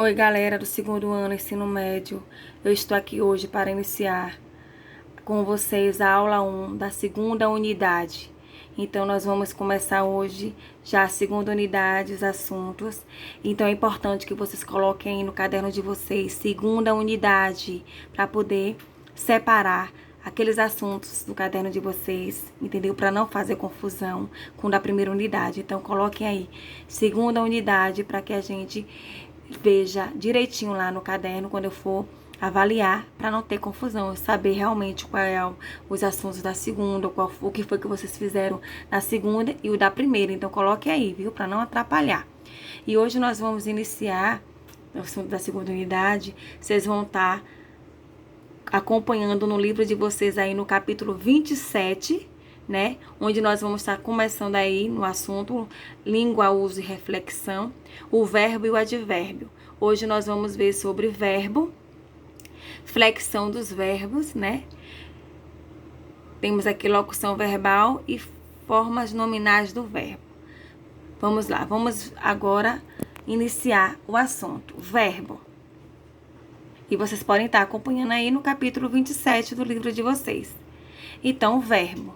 Oi, galera do segundo ano ensino médio. Eu estou aqui hoje para iniciar com vocês a aula 1 da segunda unidade. Então, nós vamos começar hoje já a segunda unidade, os assuntos. Então, é importante que vocês coloquem aí no caderno de vocês segunda unidade, para poder separar aqueles assuntos do caderno de vocês, entendeu? Para não fazer confusão com o da primeira unidade. Então, coloquem aí segunda unidade para que a gente veja direitinho lá no caderno quando eu for avaliar, para não ter confusão, eu saber realmente qual é os assuntos da segunda, o que foi que vocês fizeram na segunda e o da primeira. Então, coloque aí, viu? Para não atrapalhar. E hoje nós vamos iniciar o assunto da segunda unidade. Vocês vão estar acompanhando no livro de vocês aí no capítulo 27, né? Onde nós vamos estar começando aí no assunto língua, uso e reflexão, o verbo e o advérbio. Hoje nós vamos ver sobre verbo, flexão dos verbos, né? Temos aqui locução verbal e formas nominais do verbo. Vamos lá, vamos agora iniciar o assunto, verbo. E vocês podem estar acompanhando aí no capítulo 27 do livro de vocês. Então, verbo.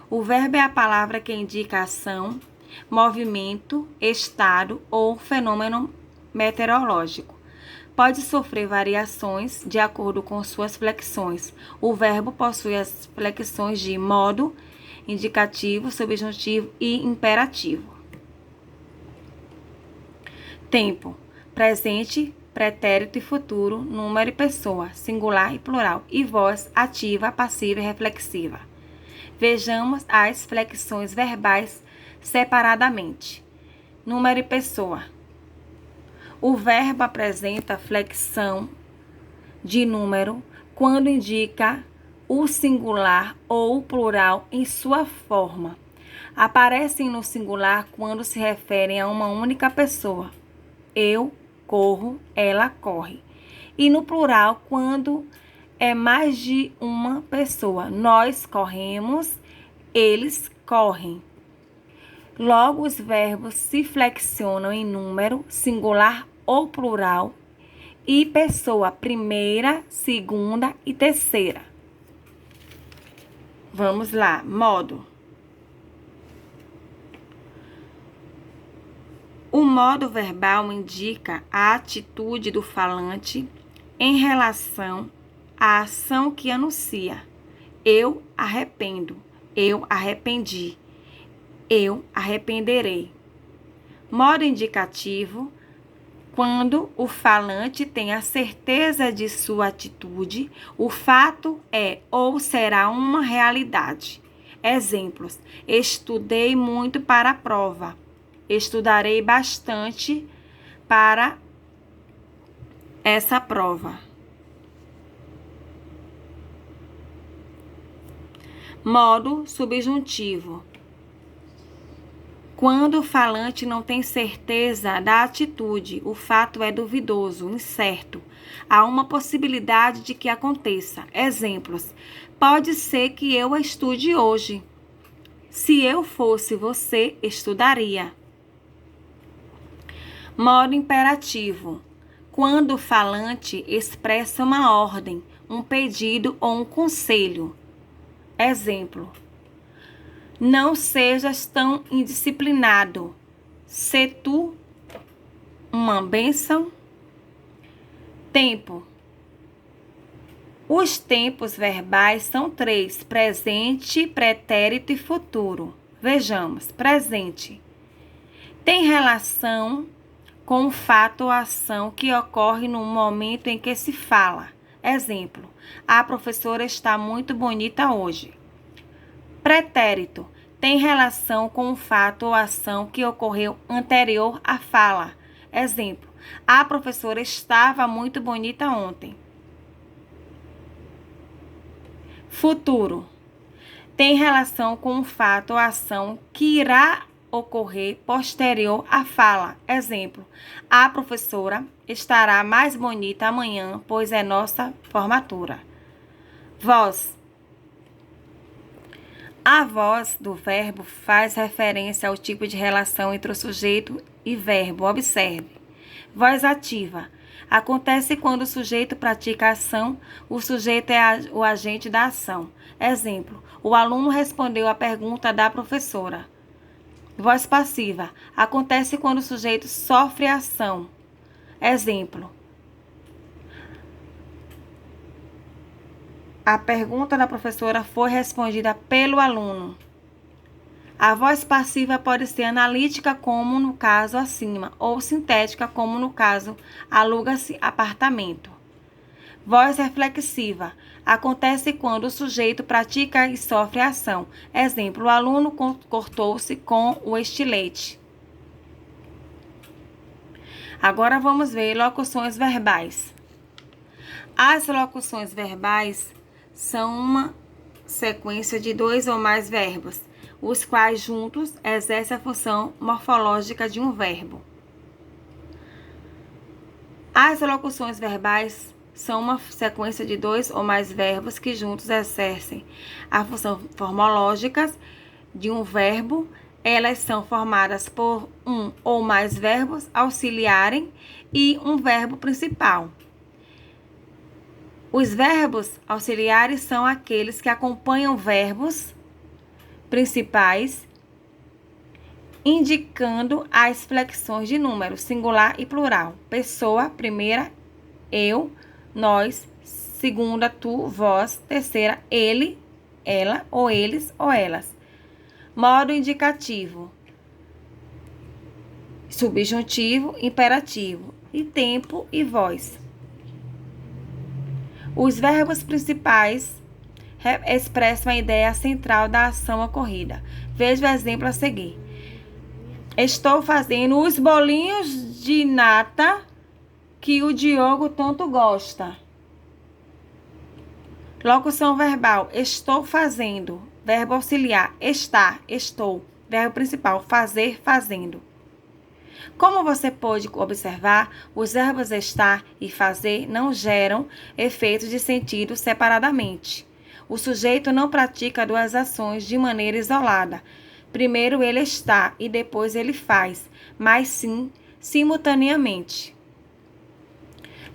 O verbo é a palavra que indica ação, movimento, estado ou fenômeno meteorológico. Pode sofrer variações de acordo com suas flexões. O verbo possui as flexões de modo, indicativo, subjuntivo e imperativo. Tempo. Presente, pretérito e futuro, número e pessoa, singular e plural, e voz ativa, passiva e reflexiva. Vejamos as flexões verbais separadamente. Número e pessoa. O verbo apresenta flexão de número quando indica o singular ou o plural em sua forma. Aparecem no singular quando se referem a uma única pessoa. Eu corro, ela corre. E no plural quando é mais de uma pessoa. Nós corremos, eles correm. Logo, os verbos se flexionam em número, singular ou plural, e pessoa primeira, segunda e terceira. Vamos lá, modo. O modo verbal indica a atitude do falante em relação à ação que anuncia. Eu arrependo, eu arrependi, eu arrependerei. Modo indicativo, quando o falante tem a certeza de sua atitude, o fato é ou será uma realidade. Exemplos: estudei muito para a prova. Estudarei bastante para essa prova. Modo subjuntivo. Quando o falante não tem certeza da atitude, o fato é duvidoso, incerto. Há uma possibilidade de que aconteça. Exemplos: pode ser que eu estude hoje. Se eu fosse você, estudaria. Modo imperativo. Quando o falante expressa uma ordem, um pedido ou um conselho. Exemplo: não sejas tão indisciplinado. Se tu uma bênção. Tempo. Os tempos verbais são 3: presente, pretérito e futuro. Vejamos. Presente. Tem relação com o fato ou ação que ocorre no momento em que se fala. Exemplo: a professora está muito bonita hoje. Pretérito. Tem relação com o fato ou ação que ocorreu anterior à fala. Exemplo: a professora estava muito bonita ontem. Futuro. Tem relação com o fato ou ação que irá ocorrer posterior à fala. Exemplo: a professora estará mais bonita amanhã, pois é nossa formatura. Voz. A voz do verbo faz referência ao tipo de relação entre o sujeito e verbo. Observe. Voz ativa. Acontece quando o sujeito pratica a ação, o sujeito é o agente da ação. Exemplo, o aluno respondeu à pergunta da professora. Voz passiva. Acontece quando o sujeito sofre a ação. Exemplo, a pergunta da professora foi respondida pelo aluno. A voz passiva pode ser analítica, como no caso acima, ou sintética, como no caso aluga-se apartamento. Voz reflexiva. Acontece quando o sujeito pratica e sofre a ação. Exemplo, o aluno cortou-se com o estilete. Agora vamos ver locuções verbais. As locuções verbais são uma sequência de 2 ou mais verbos, os quais juntos exercem a função morfológica de um verbo. As locuções verbais são uma sequência de 2 ou mais verbos que juntos exercem a função formológica de um verbo. Elas são formadas por um ou mais verbos auxiliares e um verbo principal. Os verbos auxiliares são aqueles que acompanham verbos principais, indicando as flexões de número, singular e plural. Pessoa, primeira, eu, nós, segunda, tu, vós, terceira, ele, ela, ou eles, ou elas. Modo indicativo, subjuntivo, imperativo, e tempo e voz. Os verbos principais expressam a ideia central da ação ocorrida. Veja o exemplo a seguir. Estou fazendo os bolinhos de nata que o Diogo tanto gosta. Locução verbal. Estou fazendo. Verbo auxiliar. Estar, estou. Verbo principal. Fazer, fazendo. Como você pode observar, os verbos estar e fazer não geram efeitos de sentido separadamente. O sujeito não pratica duas ações de maneira isolada. Primeiro ele está e depois ele faz, mas sim simultaneamente.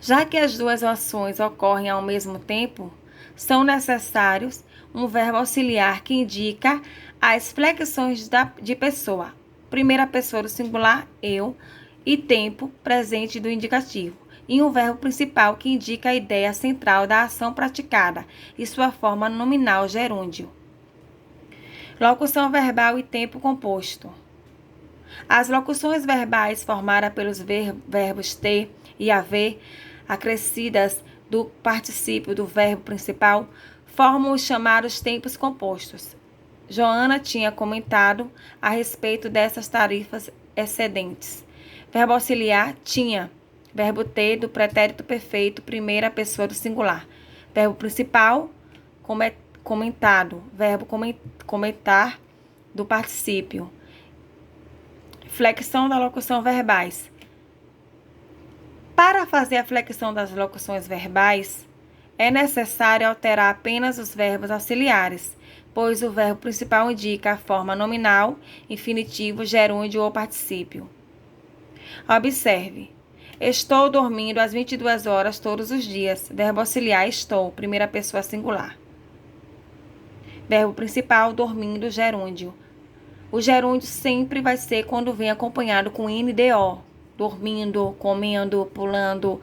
Já que as duas ações ocorrem ao mesmo tempo, são necessários um verbo auxiliar que indica as flexões de pessoa. Primeira pessoa do singular, eu, e tempo presente do indicativo. E um verbo principal que indica a ideia central da ação praticada e sua forma nominal gerúndio. Locução verbal e tempo composto. As locuções verbais formadas pelos verbos ter e haver, acrescidas do particípio do verbo principal, formam os chamados tempos compostos. Joana tinha comentado a respeito dessas tarefas excedentes. Verbo auxiliar tinha. Verbo ter do pretérito perfeito, primeira pessoa do singular. Verbo principal, comentado. Verbo comentar do particípio. Flexão da locução verbais. Para fazer a flexão das locuções verbais, é necessário alterar apenas os verbos auxiliares, pois o verbo principal indica a forma nominal, infinitivo, gerúndio ou particípio. Observe. Estou dormindo às 22 horas todos os dias. Verbo auxiliar estou, primeira pessoa singular. Verbo principal, dormindo, gerúndio. O gerúndio sempre vai ser quando vem acompanhado com NDO. Dormindo, comendo, pulando.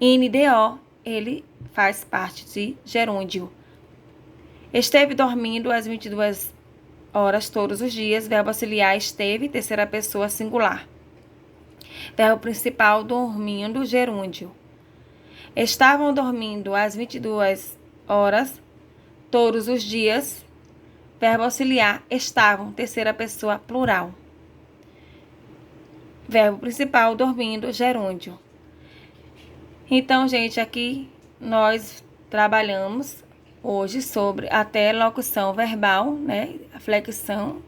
NDO, ele faz parte de gerúndio. Esteve dormindo às 22 horas todos os dias. Verbo auxiliar esteve, terceira pessoa singular. Verbo principal, dormindo, gerúndio. Estavam dormindo às 22 horas todos os dias. Verbo auxiliar estavam, terceira pessoa plural. Verbo principal, dormindo, gerúndio. Então, gente, aqui nós trabalhamos hoje sobre até locução verbal, né? A flexão.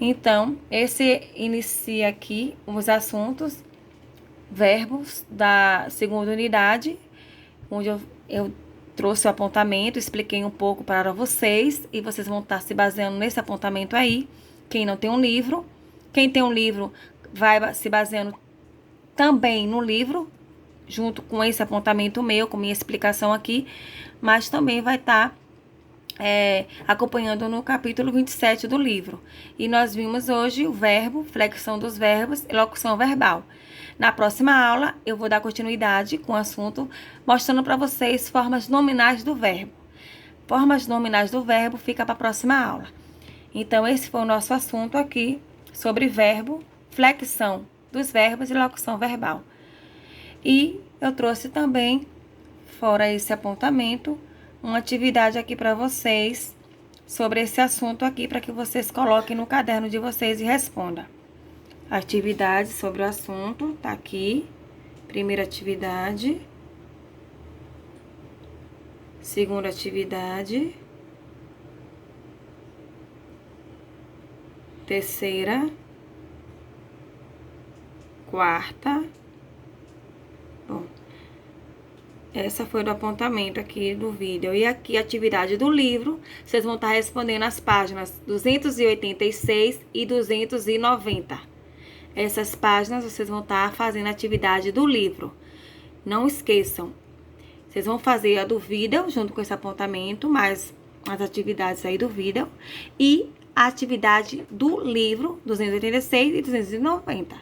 Então, esse inicia aqui os assuntos, verbos da segunda unidade, onde eu trouxe o apontamento, expliquei um pouco para vocês, e vocês vão estar se baseando nesse apontamento aí. Quem não tem um livro, quem tem um livro vai se baseando também no livro, junto com esse apontamento meu, com minha explicação aqui, mas também vai estar acompanhando no capítulo 27 do livro. E nós vimos hoje o verbo, flexão dos verbos e locução verbal. Na próxima aula, eu vou dar continuidade com o assunto, mostrando para vocês formas nominais do verbo. Formas nominais do verbo fica para a próxima aula. Então, esse foi o nosso assunto aqui sobre verbo, flexão dos verbos e locução verbal. E eu trouxe também, fora esse apontamento, uma atividade aqui para vocês sobre esse assunto aqui, para que vocês coloquem no caderno de vocês e respondam. Atividade sobre o assunto, tá aqui. Primeira atividade. Segunda atividade. Terceira. Quarta. Bom, essa foi do apontamento aqui do vídeo. E aqui a atividade do livro, vocês vão estar respondendo as páginas 286 e 290. Essas páginas vocês vão estar fazendo a atividade do livro. Não esqueçam, vocês vão fazer a do vídeo junto com esse apontamento, mais as atividades aí do vídeo. E a atividade do livro, 286 e 290.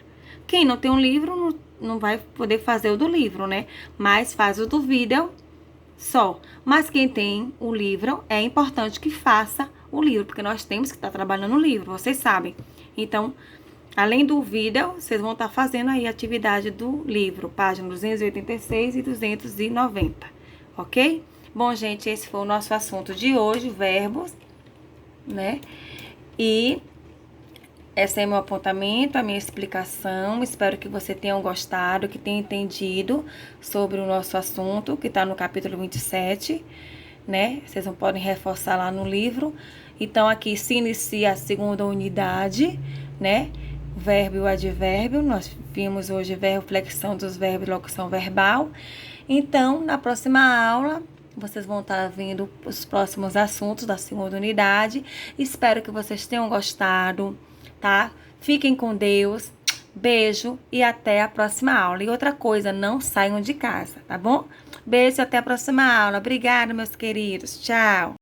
Quem não tem um livro, não vai poder fazer o do livro, né? Mas faz o do vídeo só. Mas quem tem o livro, é importante que faça o livro, porque nós temos que estar trabalhando no livro, vocês sabem. Então, além do vídeo, vocês vão estar fazendo aí a atividade do livro, página 286 e 290, ok? Bom, gente, esse foi o nosso assunto de hoje, verbos, né? E esse é meu apontamento, a minha explicação. Espero que você tenham gostado, que tenham entendido sobre o nosso assunto, que está no capítulo 27, né? Vocês não podem reforçar lá no livro. Então, aqui se inicia a segunda unidade, né? O verbo e o advérbio. Nós vimos hoje verbo, flexão dos verbos e locução verbal. Então, na próxima aula, vocês vão estar vendo os próximos assuntos da segunda unidade. Espero que vocês tenham gostado, tá? Fiquem com Deus. Beijo e até a próxima aula. E outra coisa, não saiam de casa, tá bom? Beijo e até a próxima aula. Obrigada, meus queridos. Tchau.